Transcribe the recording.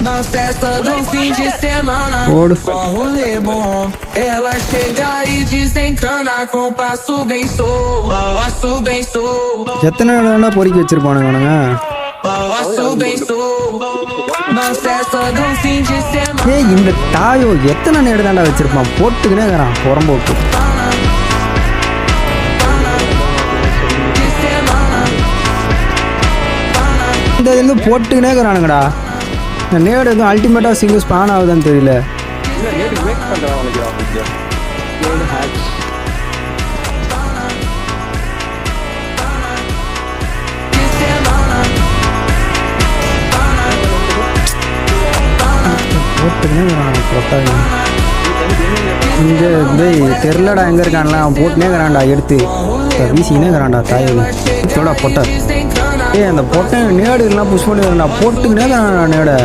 nas festas do fim de semana. Com rolê bom, ela chega e desencana com passo bem passo bem எத்தனை வேணா பொறுக்கி வச்சிருப்பானுங்க passo bem nas festas do fim de semana. ஏய் இந்த தாயோ எத்தனை நேரம் தாண்டா வச்சிருப்பான் போட்டுக்கினே இருக்கிறான் புறம்போக்கு இந்த இது போட்டுக்கினே இருக்கிறானுங்கடா இந்த நேடு எதுவும் அல்டிமேட்டாக சிங்கிள் ஸ்பான் ஆகுதுன்னு தெரியல இங்கே தெரிலடா எங்கே இருக்கான்ல அவன் போட்டுனே இருக்கிறான்டா எடுத்து வீசினே இருக்கிறான்டா தாயோட பொட்டை அந்த பொட்டை நேடு எல்லாம் புஷ் பண்ணி போட்டுக்கினே இருக்கிறான்டா நேடை